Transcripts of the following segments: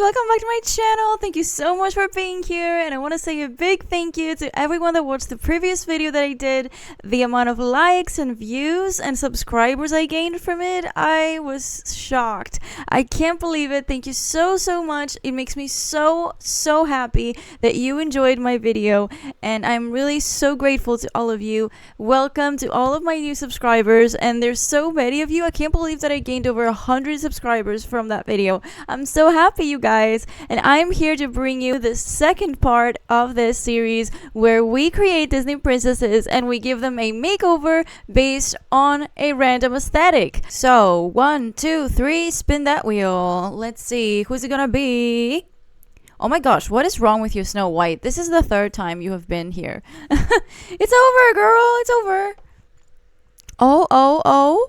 welcome back to my channel. Thank you so much for being here, and I want to say a big thank you to everyone that watched the previous video that I did. The amount of likes and views and subscribers I gained from it, I was shocked. I can't believe it. Thank you so much. It makes me so happy that you enjoyed my video, and I'm really so grateful to all of you. Welcome to all of my new subscribers, and there's so many of you. I can't believe that I gained over 100 subscribers from that video. I'm so happy, you guys, and I'm here to bring you the second part of this series where we create Disney princesses and we give them a makeover based on a random aesthetic. So 1, 2, 3, spin that wheel. Let's see, who's it gonna be? Oh my gosh, what is wrong with you, Snow White? This is the third time you have been here. It's over, girl, it's over. Oh.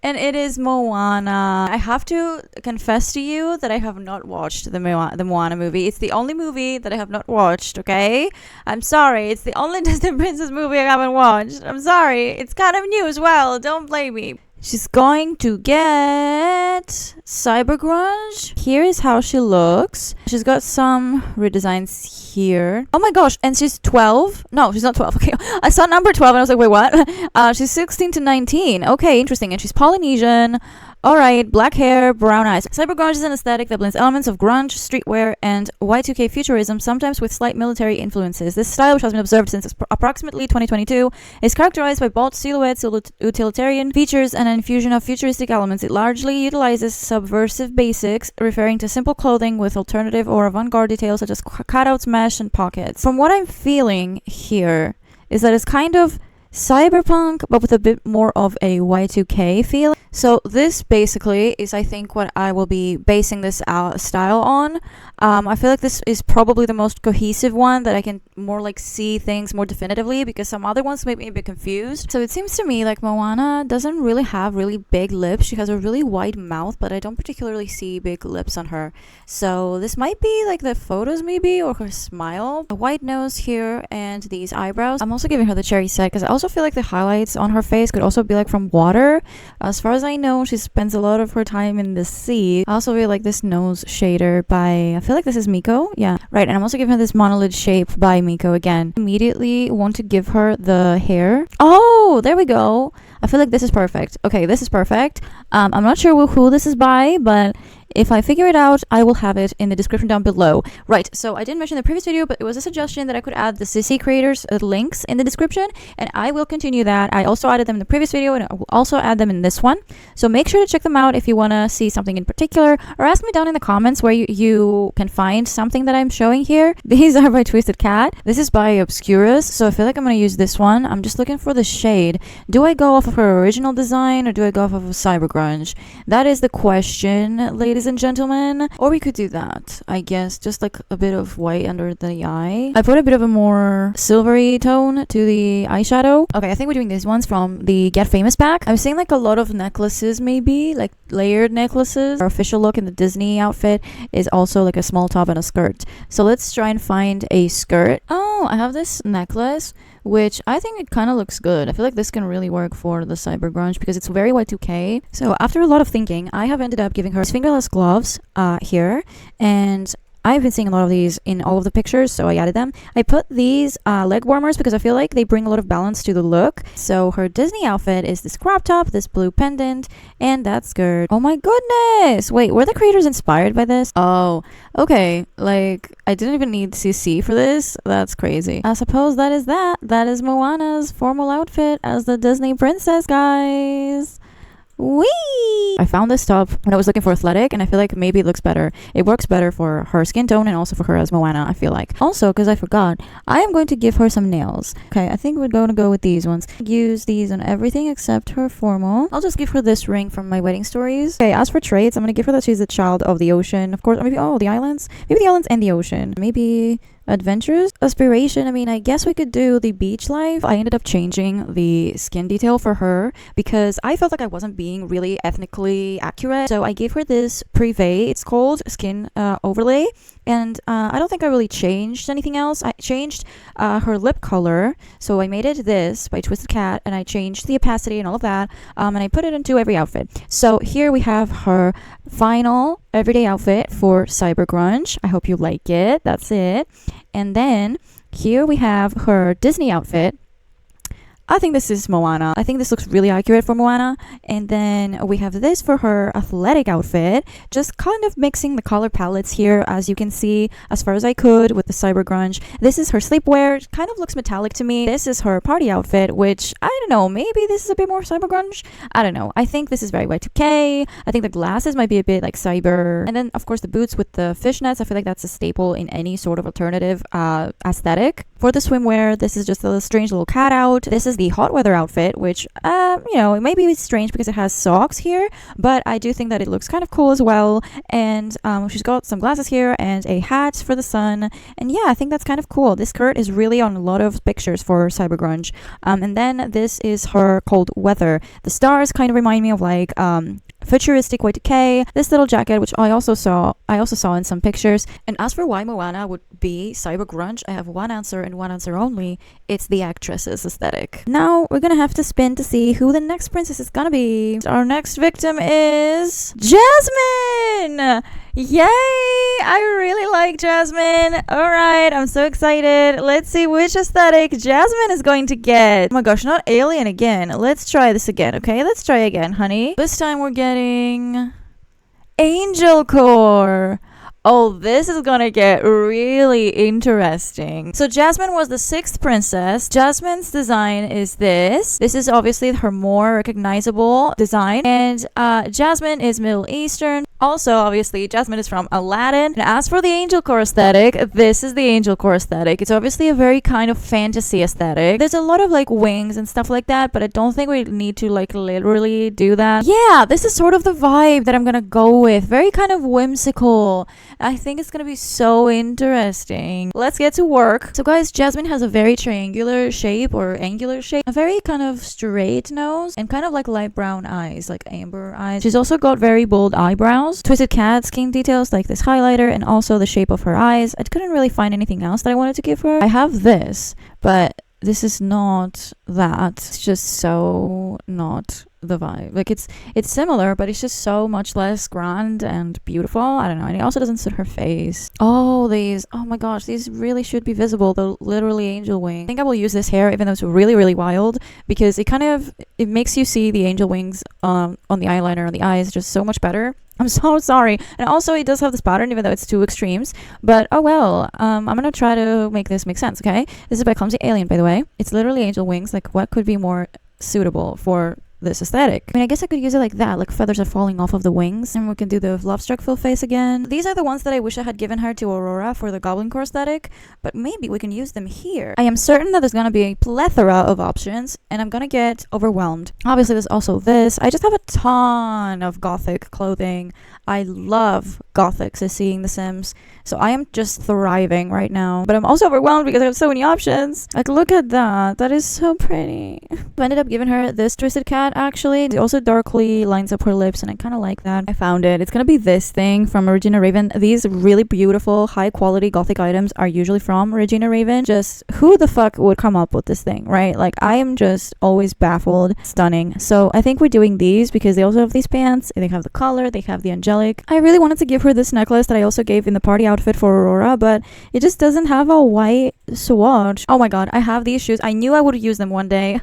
And it is Moana. I have to confess to you that I have not watched the Moana movie. It's the only movie that I have not watched, okay? I'm sorry. It's the only Disney princess movie I haven't watched. I'm sorry. It's kind of new as well. Don't blame me. She's going to get cyber grunge. Here is how she looks. She's got some redesigns here. Oh my gosh, and she's 12. No, she's not 12. Okay, I saw number 12 and I was like, wait, what? She's 16 to 19. Okay, interesting. And she's Polynesian. All right, black hair, brown eyes. Cyber grunge is an aesthetic that blends elements of grunge, streetwear, and Y2K futurism, sometimes with slight military influences. This style, which has been observed since approximately 2022, is characterized by bold silhouettes, utilitarian features, and an infusion of futuristic elements. It largely utilizes subversive basics, referring to simple clothing with alternative or avant-garde details such as cutouts, mesh, and pockets. From what I'm feeling here is that it's kind of cyberpunk, but with a bit more of a Y2K feel. So this basically is, I think, what I will be basing this style on. I feel like this is probably the most cohesive one that I can more like see things more definitively, because some other ones make me a bit confused. So it seems to me like Moana doesn't really have really big lips. She has a really wide mouth, but I don't particularly see big lips on her. So this might be like the photos maybe, or her smile. A white nose here and these eyebrows. I'm also giving her the cherry set because I also feel like the highlights on her face could also be like from water. As far as I know, she spends a lot of her time in the sea. I also really like this nose shader by, I feel like this is Miko. Yeah, right. And I'm also giving her this monolid shape by Miko again. Immediately want to give her the hair. Oh, there we go. I feel like this is perfect. Okay, this is perfect. I'm not sure who this is by, but if I figure it out, I will have it in the description down below. Right, so I didn't mention in the previous video, but it was a suggestion that I could add the Sissy creators links in the description, and I will continue that. I also added them in the previous video, and I will also add them in this one. So make sure to check them out if you want to see something in particular, or ask me down in the comments where you can find something that I'm showing here. These are by Twisted Cat. This is by Obscurus, so I feel like I'm going to use this one. I'm just looking for the shade. Do I go off of her original design, or do I go off of a cyber grunge? That is the question, ladies and gentlemen. Or we could do that, I guess, just like a bit of white under the eye. I put a bit of a more silvery tone to the eyeshadow. Okay, I think we're doing these ones from the Get Famous pack. I'm seeing like a lot of necklaces, maybe like layered necklaces. Our official look in the Disney outfit is also like a small top and a skirt. So let's try and find a skirt. Oh, I have this necklace, which I think it kind of looks good. I feel like this can really work for the cyber grunge because it's very Y2K. So after a lot of thinking, I have ended up giving her fingerless gloves here, and I've been seeing a lot of these in all of the pictures, so I added them. I put these leg warmers because I feel like they bring a lot of balance to the look. So her Disney outfit is this crop top, this blue pendant, and that skirt. Oh my goodness! Wait, were the creators inspired by this? Oh, okay. Like, I didn't even need CC for this. That's crazy. I suppose that is that. That is Moana's formal outfit as the Disney princess, guys. Whee! I found this top when I was looking for athletic, and I feel like maybe it looks better. It works better for her skin tone and also for her as Moana, I feel like. Also, because I forgot, I am going to give her some nails. Okay, I think we're going to go with these ones. Use these on everything except her formal. I'll just give her this ring from my wedding stories. Okay, as for traits, I'm going to give her that she's a child of the ocean. Of course, or maybe, the islands. Maybe the islands and the ocean. Maybe adventurous aspiration. I mean, I guess we could do the beach life. I ended up changing the skin detail for her because I felt like I wasn't being really ethnically accurate. So I gave her this privé. It's called Skin Overlay, And I don't think I really changed anything else. I changed her lip color. So I made it this by Twisted Cat, and I changed the opacity and all of that. And I put it into every outfit. So here we have her final everyday outfit for Cyber Grunge. I hope you like it. That's it. And then here we have her Disney outfit. I think this is Moana. I think this looks really accurate for Moana. And then we have this for her athletic outfit. Just kind of mixing the color palettes here, as you can see, as far as I could with the Cyber Grunge. This is her sleepwear. It kind of looks metallic to me. This is her party outfit, which, I don't know, maybe this is a bit more Cyber Grunge. I don't know. I think this is very Y2K. I think the glasses might be a bit like Cyber. And then, of course, the boots with the fishnets. I feel like that's a staple in any sort of alternative aesthetic. For the swimwear, this is just a strange little cutout. This is the hot weather outfit, which, it may be strange because it has socks here, but I do think that it looks kind of cool as well. And she's got some glasses here and a hat for the sun. And yeah, I think that's kind of cool. This skirt is really on a lot of pictures for Cyber Grunge. And then this is her cold weather. The stars kind of remind me of like futuristic Y2K. This little jacket, which I also saw in some pictures. And as for why Moana would be Cyber Grunge, I have one answer and one answer only. It's the actress's aesthetic. Now we're gonna have to spin to see who the next princess is gonna be. Our next victim is Jasmine. Yay! I really like Jasmine. Alright, I'm so excited. Let's see which aesthetic Jasmine is going to get. Oh my gosh, not alien again. Let's try this again, okay? Let's try again, honey. This time we're getting Angel Core. Oh, this is gonna get really interesting. So Jasmine was the 6th princess. Jasmine's design is this. This is obviously her more recognizable design. And Jasmine is Middle Eastern. Also, obviously, Jasmine is from Aladdin. And as for the Angel Core aesthetic, this is the Angel Core aesthetic. It's obviously a very kind of fantasy aesthetic. There's a lot of like wings and stuff like that, but I don't think we need to like literally do that. Yeah, this is sort of the vibe that I'm gonna go with. Very kind of whimsical. I think it's gonna be so interesting. Let's get to work. So guys, Jasmine has a very triangular shape or angular shape, a very kind of straight nose, and kind of like light brown eyes, like amber eyes. She's also got very bold eyebrows, Twisted Cat skin details like this highlighter, and also the shape of her eyes. I couldn't really find anything else that I wanted to give her. I have this, but this is not that. It's just so not the vibe. Like it's similar, but it's just so much less grand and beautiful. I don't know. And it also doesn't suit her face. Oh, these, oh my gosh, these really should be visible. The literally angel wing. I think I will use this hair even though it's really, really wild, because it makes you see the angel wings on the eyeliner, on the eyes, just so much better. I'm so sorry. And also it does have this pattern even though it's two extremes, but oh well. I'm gonna try to make this make sense, okay? This is by Clumsy Alien, by the way. It's literally angel wings. Like what could be more suitable for this aesthetic? I mean, I guess I could use it like that, like feathers are falling off of the wings. And we can do the love struck full face again. These are the ones that I wish I had given her to Aurora for the Goblin Core aesthetic, but maybe we can use them here. I am certain that there's gonna be a plethora of options and I'm gonna get overwhelmed. Obviously there's also this. I just have a ton of gothic clothing. I love gothic, so seeing The Sims. So I am just thriving right now. But I'm also overwhelmed because I have so many options. Like, look at that. That is so pretty. I ended up giving her this Twisted Cat, actually. It also darkly lines up her lips, and I kind of like that. I found it. It's gonna be this thing from Regina Raven. These really beautiful, high-quality gothic items are usually from Regina Raven. Just who the fuck would come up with this thing, right? Like, I am just always baffled. Stunning. So I think we're doing these because they also have these pants. They have the collar. They have the angelic. I really wanted to give her this necklace that I also gave in the party outfit for Aurora, but it just doesn't have a white swatch. Oh my god, I have these shoes. I knew I would use them one day.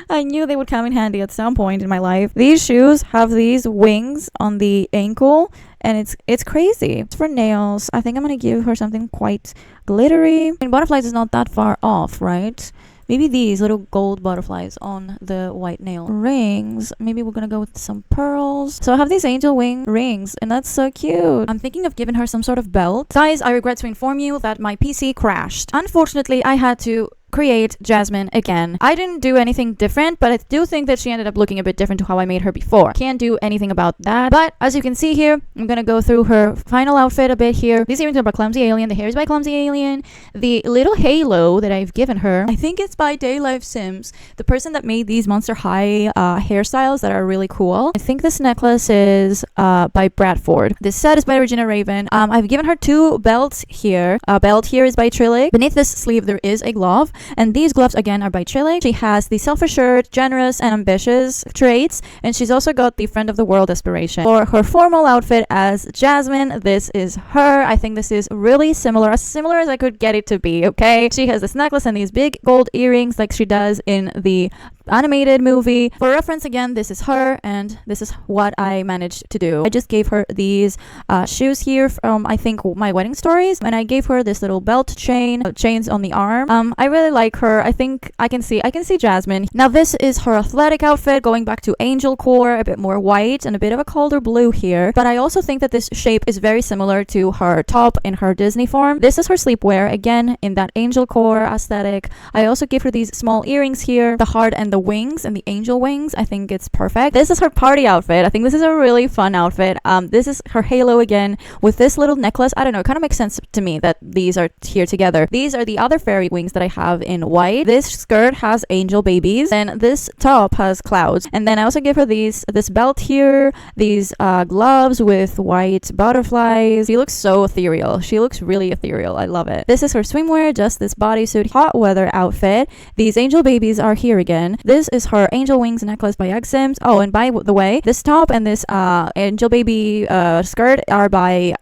I knew they would come in handy at some point in my life. These shoes have these wings on the ankle, and it's crazy. It's for nails. I think I'm gonna give her something quite glittery. And butterflies is not that far off, right? Maybe these little gold butterflies on the white nail. Rings. Maybe we're gonna go with some pearls. So I have these angel wing rings, and that's so cute. I'm thinking of giving her some sort of belt. Guys, I regret to inform you that my PC crashed. Unfortunately, I had to recreate Jasmine again. I didn't do anything different, but I do think that she ended up looking a bit different to how I made her before. Can't do anything about that. But as you can see here, I'm gonna go through her final outfit a bit here. These earrings are by Clumsy Alien. The hair is by Clumsy Alien. The little halo that I've given her, I think it's by Daylife Sims, the person that made these Monster High hairstyles that are really cool. I think this necklace is by Bradford. This set is by Regina Raven. I've given her two belts here. A belt here is by Trillig. Beneath this sleeve there is a glove, and these gloves again are by Trillig. She has the self-assured, generous, and ambitious traits, and she's also got the friend of the world aspiration. For her formal outfit as Jasmine, this is her. I think this is really similar as I could get it to be, okay? She has this necklace and these big gold earrings like she does in the animated movie. For reference again, this is her, and this is what I managed to do. I just gave her these shoes here from, I think, My Wedding Stories, and I gave her this little belt chains on the arm. I really like her. I think I can see Jasmine. Now this is her athletic outfit, going back to angel core, a bit more white and a bit of a colder blue here, but I also think that this shape is very similar to her top in her Disney form. This is her sleepwear, again in that angel core aesthetic. I also give her these small earrings here, the heart and the wings and the angel wings. I think it's perfect. This is her party outfit. I think this is a really fun outfit. This is her halo again with this little necklace. I don't know, it kind of makes sense to me that these are here together. These are the other fairy wings that I have in white. This skirt has angel babies, and this top has clouds. And then I also give her this belt here, these gloves with white butterflies. She looks so ethereal. She looks really ethereal. I love it. This is her swimwear, just this bodysuit hot weather outfit. These angel babies are here again. This is her angel wings necklace by Sims. Oh, and by the way, this top and this angel baby skirt are by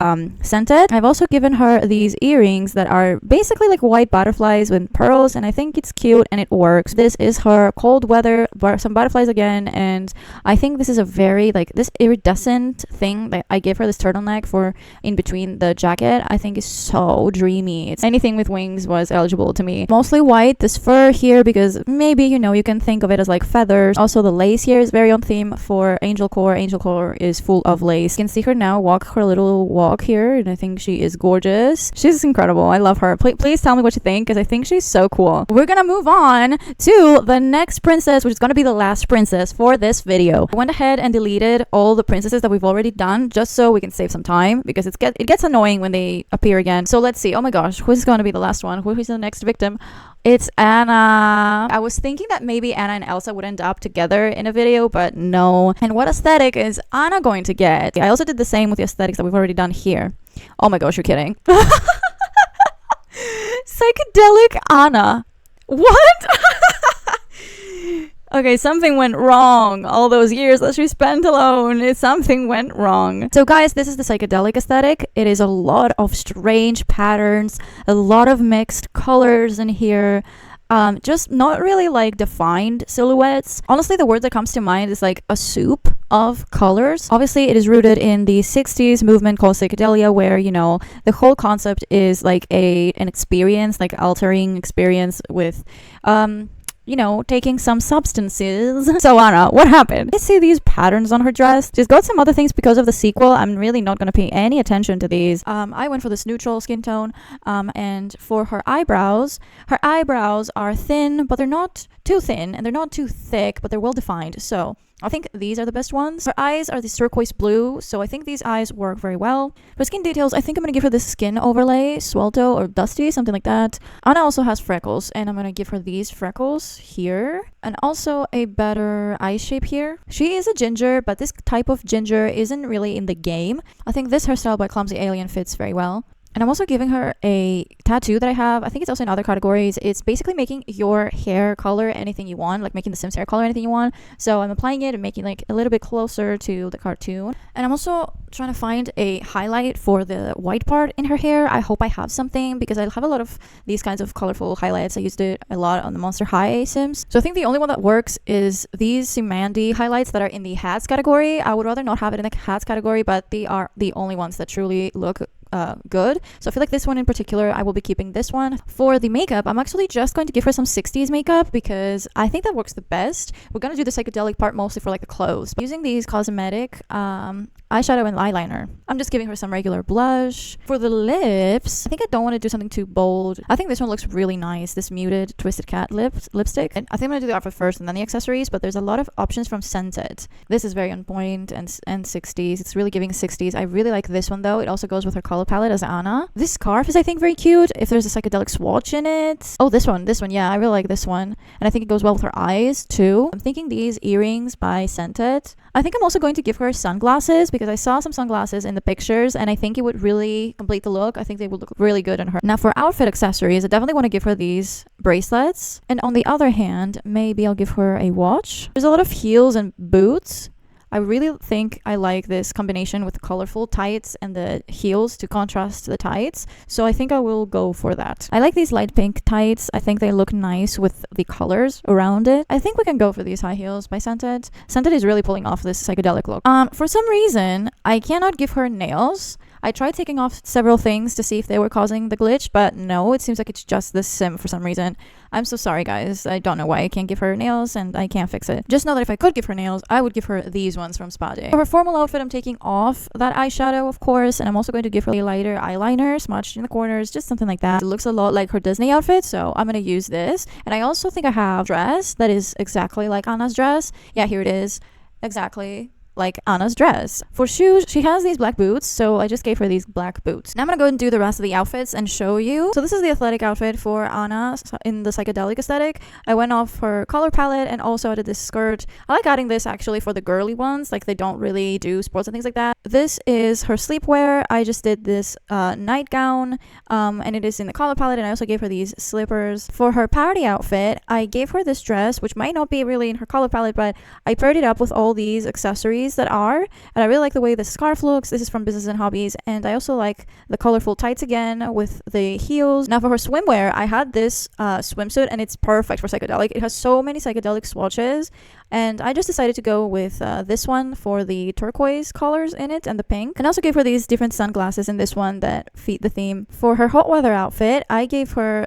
Scented. I've also given her these earrings that are basically like white butterflies with pearls, and I think it's cute and it works. This is her cold weather, some butterflies again, and I think this is a very like this iridescent thing that I gave her, this turtleneck for in between the jacket. I think is so dreamy. Anything with wings was eligible to me. Mostly white, this fur here, because maybe you can think of it as like feathers. Also the lace here is very on theme for angel core. Angel core is full of lace. You can see her now walk her little walk here, and I think she is gorgeous. She's incredible. I love her. Please tell me what you think, because I think she's so cool. We're gonna move on to the next princess, which is gonna be the last princess for this video. I went ahead and deleted all the princesses that we've already done just so we can save some time, because it gets annoying when they appear again. So let's see. Oh my gosh, who's gonna be the last one? Who is the next victim? It's Anna. I was thinking that maybe Anna and Elsa would end up together in a video, but no. And what aesthetic is Anna going to get? I also did the same with the aesthetics that we've already done here. Oh my gosh, you're kidding. Psychedelic Anna. What? Okay, something went wrong. All those years that she spent alone, something went wrong. So guys, this is the psychedelic aesthetic. It is a lot of strange patterns, a lot of mixed colors in here. Just not really like defined silhouettes. Honestly, the word that comes to mind is like a soup of colors. Obviously, it is rooted in the 60s movement called psychedelia, where, the whole concept is like an experience, like altering experience with, taking some substances. So Anna, what happened? I see these patterns on her dress. She's got some other things because of the sequel. I'm really not going to pay any attention to these. I went for this neutral skin tone. And for her eyebrows are thin, but they're not too thin, and they're not too thick, but they're well defined. So I think these are the best ones. Her eyes are this turquoise blue, so I think these eyes work very well. For skin details, I think I'm going to give her this skin overlay, Swelto or Dusty, something like that. Anna also has freckles, and I'm going to give her these freckles here. And also a better eye shape here. She is a ginger, but this type of ginger isn't really in the game. I think this hairstyle by Clumsy Alien fits very well. And I'm also giving her a tattoo that I have. I think it's also in other categories. It's basically making your hair color anything you want, like making the Sims hair color anything you want. So I'm applying it and making like a little bit closer to the cartoon. And I'm also trying to find a highlight for the white part in her hair. I hope I have something, because I have a lot of these kinds of colorful highlights. I used it a lot on the Monster High Sims. So I think the only one that works is these Simandy highlights that are in the hats category. I would rather not have it in the hats category, but they are the only ones that truly look good. So I feel like this one in particular, I will be keeping this one. For the makeup, I'm actually just going to give her some 60s makeup because I think that works the best. We're going to do the psychedelic part mostly for like the clothes. Using these cosmetic eyeshadow and eyeliner. I'm just giving her some regular blush. For the lips, I think I don't want to do something too bold. I think this one looks really nice, this muted Twisted Cat lipstick. And I think I'm going to do the outfit first and then the accessories, but there's a lot of options from Scented. This is very on point and 60s. It's really giving 60s. I really like this one though. It also goes with her color palette as Anna. This scarf is I think very cute if there's a psychedelic swatch in it. Oh, this one, yeah, I really like this one. And I think it goes well with her eyes too. I'm thinking these earrings by Scented. I think I'm also going to give her sunglasses because I saw some sunglasses in the pictures and I think it would really complete the look. I think they would look really good on her. Now for outfit accessories, I definitely want to give her these bracelets. And on the other hand, maybe I'll give her a watch. There's a lot of heels and boots. I really think I like this combination with the colorful tights and the heels to contrast the tights. So I think I will go for that. I like these light pink tights. I think they look nice with the colors around it. I think we can go for these high heels by Scented. Scented is really pulling off this psychedelic look. For some reason, I cannot give her nails. I tried taking off several things to see if they were causing the glitch, but no, it seems like it's just the sim for some reason. I'm so sorry, guys. I don't know why I can't give her nails and I can't fix it. Just know that if I could give her nails, I would give her these ones from Spa Day. For her formal outfit, I'm taking off that eyeshadow, of course, and I'm also going to give her a lighter eyeliner smudged in the corners, just something like that. It looks a lot like her Disney outfit, so I'm going to use this. And I also think I have a dress that is exactly like Anna's dress. Yeah, here it is. Exactly like Anna's dress. For shoes, she has these black boots, so I just gave her these black boots. Now I'm gonna go and do the rest of the outfits and show you. So this is the athletic outfit for Anna in the psychedelic aesthetic. I went off her color palette and also added this skirt. I like adding this actually for the girly ones, like they don't really do sports and things like that. This is her sleepwear. I just did this nightgown and it is in the color palette, and I also gave her these slippers. For her party outfit, I gave her this dress, which might not be really in her color palette, but I paired it up with all these accessories that are, and I really like the way the scarf looks. This is from Business and Hobbies, and I also like the colorful tights again with the heels. Now for her swimwear, I had this swimsuit, and it's perfect for psychedelic. It has so many psychedelic swatches, and I just decided to go with this one for the turquoise colors in it and the pink. And I also gave her these different sunglasses in this one that fit the theme. For her hot weather outfit, I gave her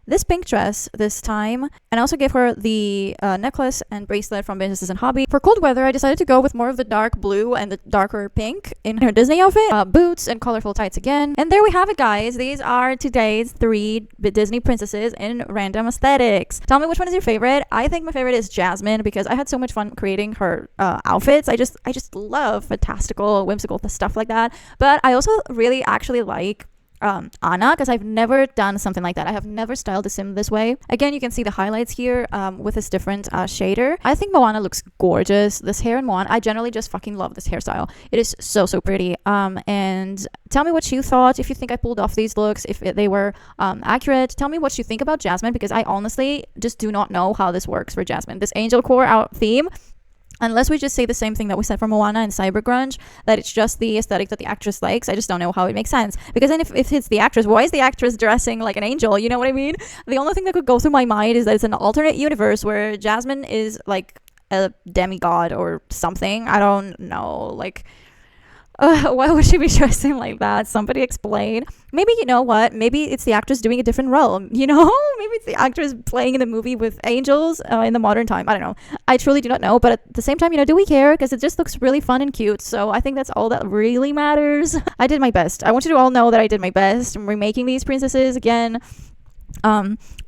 this pink dress this time, and I also gave her the necklace and bracelet from Businesses and Hobby. For cold weather, I decided to go with more of the dark blue and the darker pink in her Disney outfit, boots and colorful tights again. And there we have it, guys. These are today's 3 Disney princesses in random aesthetics. Tell me which one is your favorite. I think my favorite is Jasmine because I had so much fun creating her outfits. I just love fantastical, whimsical stuff like that. But I also really actually like Anna because I've never done something like that. I have never styled a sim this way. Again, you can see the highlights here with this different shader. I think Moana looks gorgeous. This hair in Moana, I generally just fucking love this hairstyle. It is so pretty. And tell me what you thought, if you think I pulled off these looks, if they were accurate. Tell me what you think about Jasmine because I honestly just do not know how this works for Jasmine. This angel core out theme, unless we just say the same thing that we said for Moana and cyber grunge, that it's just the aesthetic that the actress likes, I just don't know how it makes sense. Because then if it's the actress, why is the actress dressing like an angel? You know what I mean? The only thing that could go through my mind is that it's an alternate universe where Jasmine is like a demigod or something. I don't know. Like, why would she be dressing like that? Somebody explain. Maybe, you know what? Maybe it's the actress doing a different role. You know? Maybe it's the actress playing in the movie with angels in the modern time. I don't know. I truly do not know. But at the same time, you know, do we care? Because it just looks really fun and cute. So I think that's all that really matters. I did my best. I want you to all know that I did my best. I'm remaking these princesses again.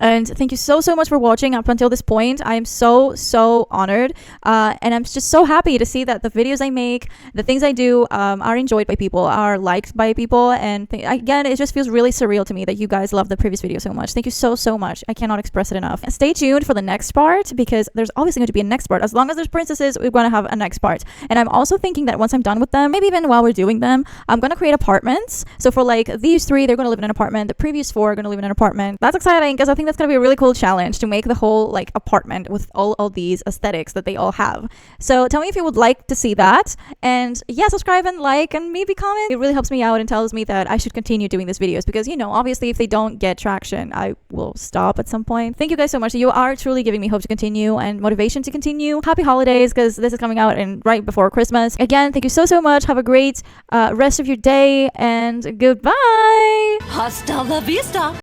And thank you so much for watching up until this point. I am so honored, and I'm just so happy to see that the videos I make, the things I do, are enjoyed by people, are liked by people, and again, it just feels really surreal to me that you guys love the previous video so much. Thank you so much. I cannot express it enough. And stay tuned for the next part because there's obviously going to be a next part. As long as there's princesses, we're going to have a next part. And I'm also thinking that once I'm done with them, maybe even while we're doing them, I'm going to create apartments. So for like these 3, they're going to live in an apartment. The previous 4 are going to live in an apartment. That's exciting because I think that's gonna be a really cool challenge to make the whole like apartment with all these aesthetics that they all have. So tell me if you would like to see that, and yeah, subscribe and like and maybe comment. It really helps me out and tells me that I should continue doing these videos because, you know, obviously if they don't get traction, I will stop at some point. Thank you guys so much. You are truly giving me hope to continue and motivation to continue. Happy holidays, because this is coming out in right before Christmas. Again, thank you so much. Have a great rest of your day, and goodbye. Hasta la vista.